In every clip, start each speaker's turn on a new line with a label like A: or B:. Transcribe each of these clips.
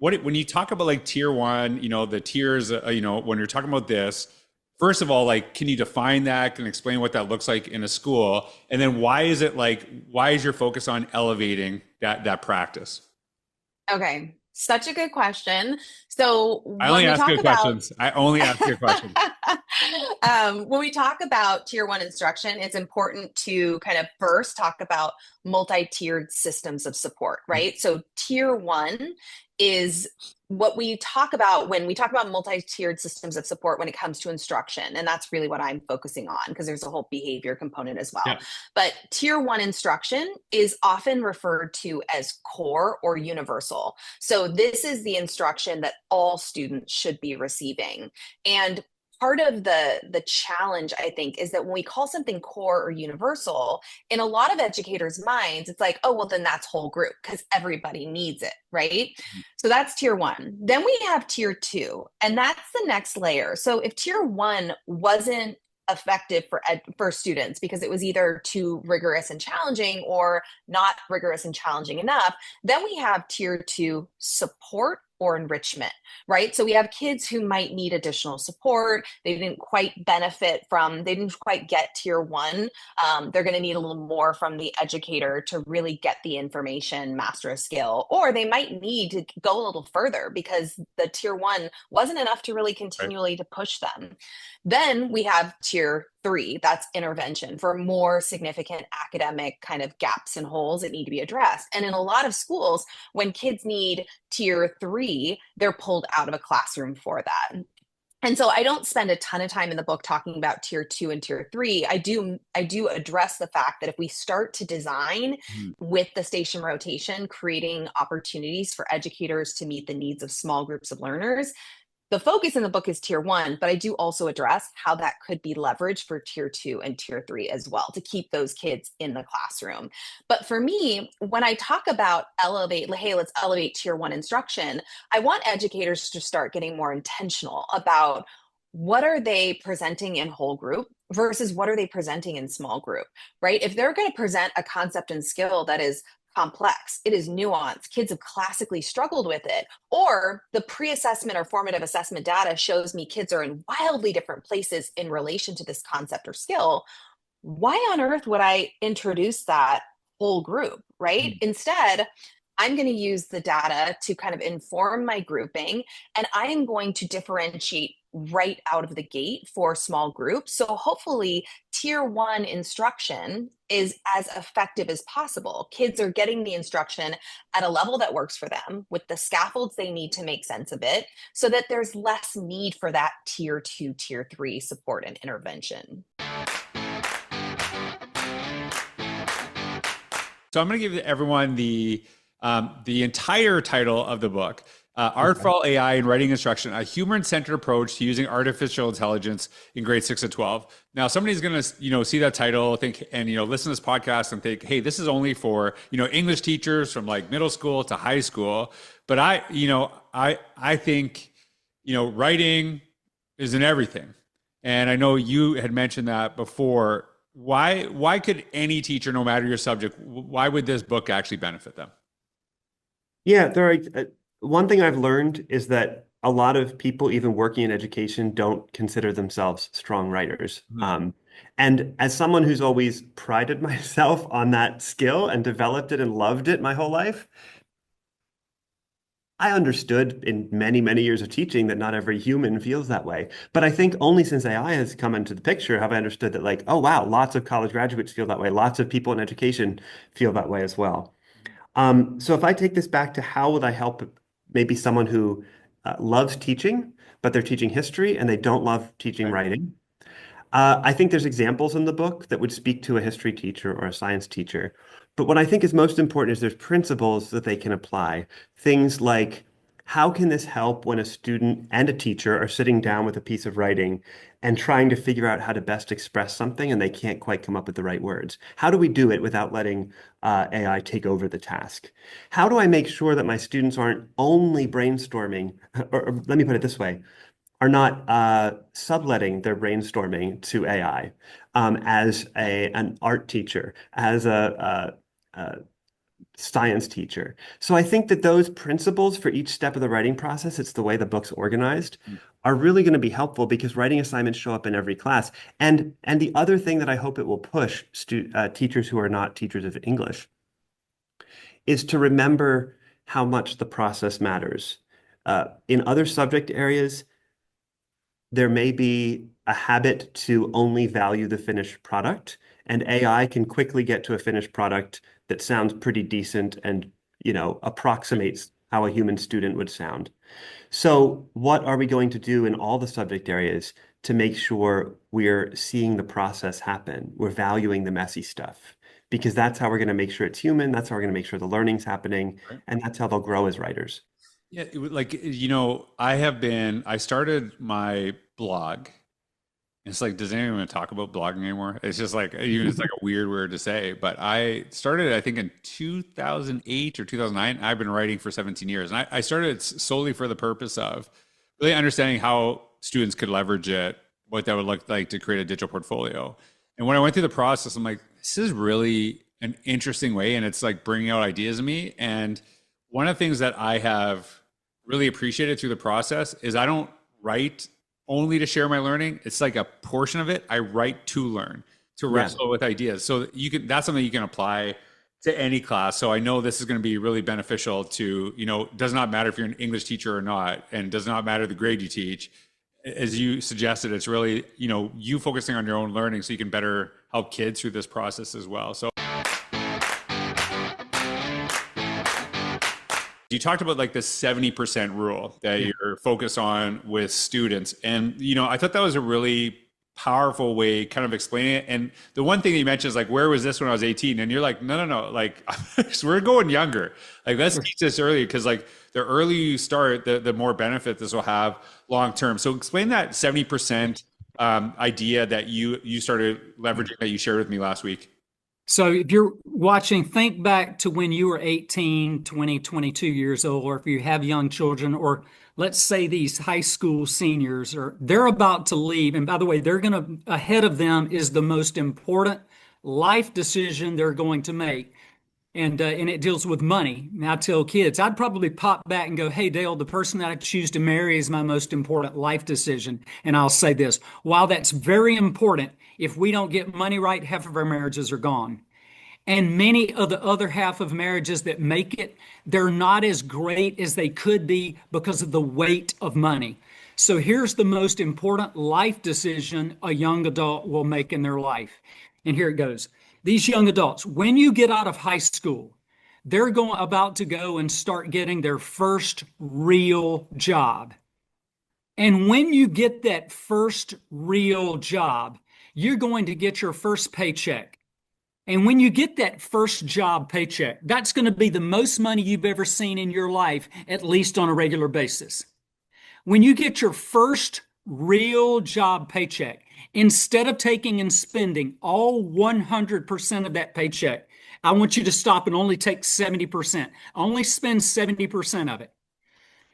A: when you talk about like tier one, the tiers, when you're talking about this, first of all, like, can you define that and explain what that looks like in a school? And then why is your focus on elevating that practice?
B: Okay, such a good question. So
A: I only
B: when we
A: ask
B: talk
A: good
B: about
A: questions. I only ask good questions.
B: when we talk about tier one instruction, it's important to kind of first talk about multi-tiered systems of support, right? So tier one is what we talk about when we talk about multi-tiered systems of support when it comes to instruction. And that's really what I'm focusing on because there's a whole behavior component as well.
A: Yeah.
B: But tier one instruction is often referred to as core or universal. So this is the instruction that all students should be receiving. And part of the challenge, I think, is that when we call something core or universal, in a lot of educators' minds, it's like, oh, well, then that's whole group because everybody needs it, right? So that's tier one. Then we have tier two, and that's the next layer. So if tier one wasn't effective for students because it was either too rigorous and challenging or not rigorous and challenging enough, then we have tier two support or enrichment, right? So we have kids who might need additional support. They didn't quite they didn't quite get tier one. They're going to need a little more from the educator to really get the information, master a skill, or they might need to go a little further because the tier one wasn't enough to really
A: Right.
B: continually to push them. Then we have tier three, that's intervention for more significant academic kind of gaps and holes that need to be addressed. And in a lot of schools, when kids need tier three, they're pulled out of a classroom for that. And so I don't spend a ton of time in the book talking about tier two and tier three. I do address the fact that if we start to design
A: Mhm.
B: with the station rotation, creating opportunities for educators to meet the needs of small groups of learners, the focus in the book is tier one, but I do also address how that could be leveraged for tier two and tier three as well to keep those kids in the classroom. But for me, when I talk about hey, let's elevate tier one instruction, I want educators to start getting more intentional about what are they presenting in whole group versus what are they presenting in small group, right? If they're going to present a concept and skill that is complex, it is nuanced, kids have classically struggled with it, or the pre-assessment or formative assessment data shows me kids are in wildly different places in relation to this concept or skill, why on earth would I introduce that whole group, right?
A: Mhm.
B: Instead, I'm going to use the data to kind of inform my grouping, and I am going to differentiate right out of the gate for small groups. So hopefully, tier one instruction is as effective as possible. Kids are getting the instruction at a level that works for them with the scaffolds they need to make sense of it so that there's less need for that tier two, tier three support and intervention.
A: So I'm going to give everyone the entire title of the book,
C: Okay.
A: Artful AI in Writing Instruction, a human-centered approach to using artificial intelligence in grades 6 to 12. Now, somebody's going to, see that title, think, and, listen to this podcast and think, hey, this is only for, English teachers from like middle school to high school. But I think, writing is in everything. And I know you had mentioned that before. Why could any teacher, no matter your subject, why would this book actually benefit them?
C: Yeah, there are one thing I've learned is that a lot of people, even working in education, don't consider themselves strong writers.
A: Mhm.
C: And as someone who's always prided myself on that skill and developed it and loved it my whole life, I understood in many, many years of teaching that not every human feels that way. But I think only since AI has come into the picture have I understood that, like, oh, wow, lots of college graduates feel that way. Lots of people in education feel that way as well. So if I take this back to how would I help maybe someone who loves teaching, but they're teaching history and they don't love teaching
A: Right.
C: writing, I think there's examples in the book that would speak to a history teacher or a science teacher. But what I think is most important is there's principles that they can apply. Things like, how can this help when a student and a teacher are sitting down with a piece of writing and trying to figure out how to best express something and they can't quite come up with the right words? How do we do it without letting AI take over the task? How do I make sure that my students aren't only brainstorming, or let me put it this way, are not subletting their brainstorming to AI as an art teacher, as a science teacher. So I think that those principles for each step of the writing process, it's the way the book's organized, are really going to be helpful because writing assignments show up in every class. And the other thing that I hope it will push teachers who are not teachers of English is to remember how much the process matters. In other subject areas, there may be a habit to only value the finished product, and AI can quickly get to a finished product that sounds pretty decent and, approximates how a human student would sound. So what are we going to do in all the subject areas to make sure we're seeing the process happen? We're valuing the messy stuff because that's how we're going to make sure it's human. That's how we're going to make sure the learning's happening.
A: Right.
C: And that's how they'll grow as writers.
A: Yeah, I started my blog. It's like, does anyone talk about blogging anymore? It's just like, even it's like a weird word to say, but I started, I think in 2008 or 2009. I've been writing for 17 years. And I started it solely for the purpose of really understanding how students could leverage it, what that would look like to create a digital portfolio. And when I went through the process, I'm like, this is really an interesting way. And it's like bringing out ideas in me. And one of the things that I have really appreciated through the process is I don't write only to share my learning. It's like a portion of it. I write to learn, to wrestle with ideas. So that's something you can apply to any class. So I know this is going to be really beneficial to, does not matter if you're an English teacher or not, and does not matter the grade you teach. As you suggested, it's really, you focusing on your own learning so you can better help kids through this process as well. So you talked about like the 70% rule that you're focused on with students. And, I thought that was a really powerful way kind of explaining it. And the one thing that you mentioned is like, where was this when I was 18? And you're like, no. Like we're going younger. Like let's teach this early because like the earlier you start, the more benefit this will have long-term. So explain that 70% idea that you started leveraging that you shared with me last week.
D: So if you're watching, think back to when you were 18, 20, 22 years old, or if you have young children, or let's say these high school seniors, or they're about to leave. And by the way, ahead of them is the most important life decision they're going to make. And it deals with money. And I tell kids, I'd probably pop back and go, hey, Dale, the person that I choose to marry is my most important life decision. And I'll say this, while that's very important, if we don't get money right, half of our marriages are gone. And many of the other half of marriages that make it, they're not as great as they could be because of the weight of money. So here's the most important life decision a young adult will make in their life. And here it goes. These young adults, when you get out of high school, they're about to go and start getting their first real job. And when you get that first real job, you're going to get your first paycheck. And when you get that first job paycheck, that's going to be the most money you've ever seen in your life, at least on a regular basis. When you get your first real job paycheck, instead of taking and spending all 100% of that paycheck, I want you to stop and only take 70%. Only spend 70% of it.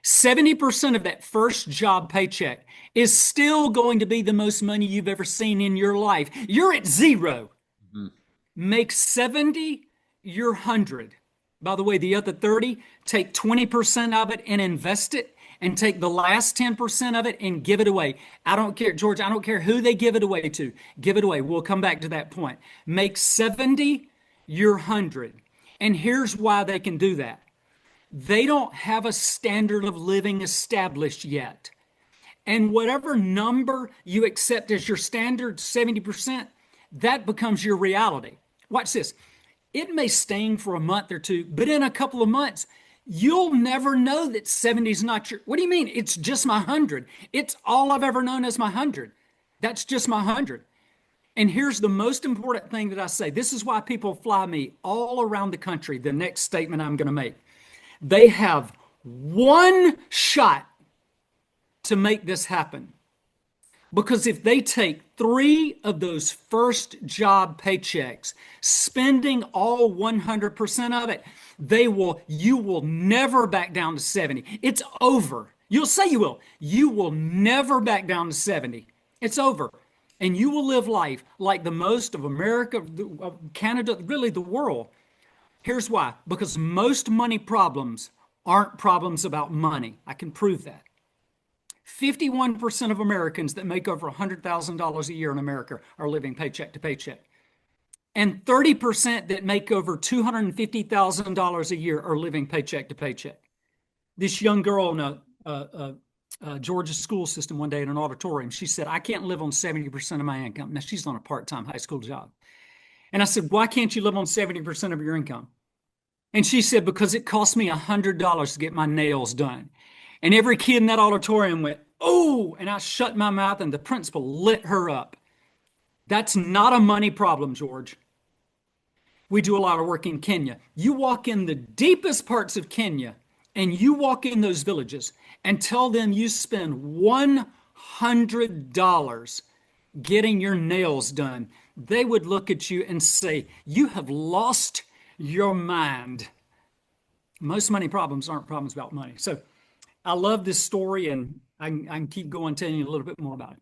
D: 70% of that first job paycheck is still going to be the most money you've ever seen in your life. You're at zero. Mm-hmm. Make 70 your 100. By the way, the other 30, take 20% of it and invest it, and take the last 10% of it and give it away. I don't care, George, I don't care who they give it away to. Give it away. We'll come back to that point. Make 70 your 100. And here's why they can do that. They don't have a standard of living established yet. And whatever number you accept as your standard, 70%, that becomes your reality. Watch this. It may sting for a month or two, but in a couple of months, you'll never know that 70 is not your, what do you mean? It's just my 100. It's all I've ever known as my 100. That's just my 100. And here's the most important thing that I say. This is why people fly me all around the country. The next statement I'm going to make. They have one shot to make this happen. Because if they take 3 of those first job paychecks, spending all 100% of it, you will never back down to 70. It's over. You'll say you will. You will never back down to 70. It's over. And you will live life like the most of America, Canada, really the world, Here's why. Because most money problems aren't problems about money. I can prove that. 51% of Americans that make over $100,000 a year in America are living paycheck to paycheck. And 30% that make over $250,000 a year are living paycheck to paycheck. This young girl in a Georgia school system one day in an auditorium, she said, I can't live on 70% of my income. Now, she's on a part-time high school job. And I said, why can't you live on 70% of your income? And she said, because it cost me $100 to get my nails done. And every kid in that auditorium went, oh, and I shut my mouth and the principal lit her up. That's not a money problem, George. We do a lot of work in Kenya. You walk in the deepest parts of Kenya and you walk in those villages and tell them you spend $100 getting your nails done. They would look at you and say, you have lost your mind. Most money problems aren't problems about money. So I love this story, and I can keep going telling you a little bit more about it.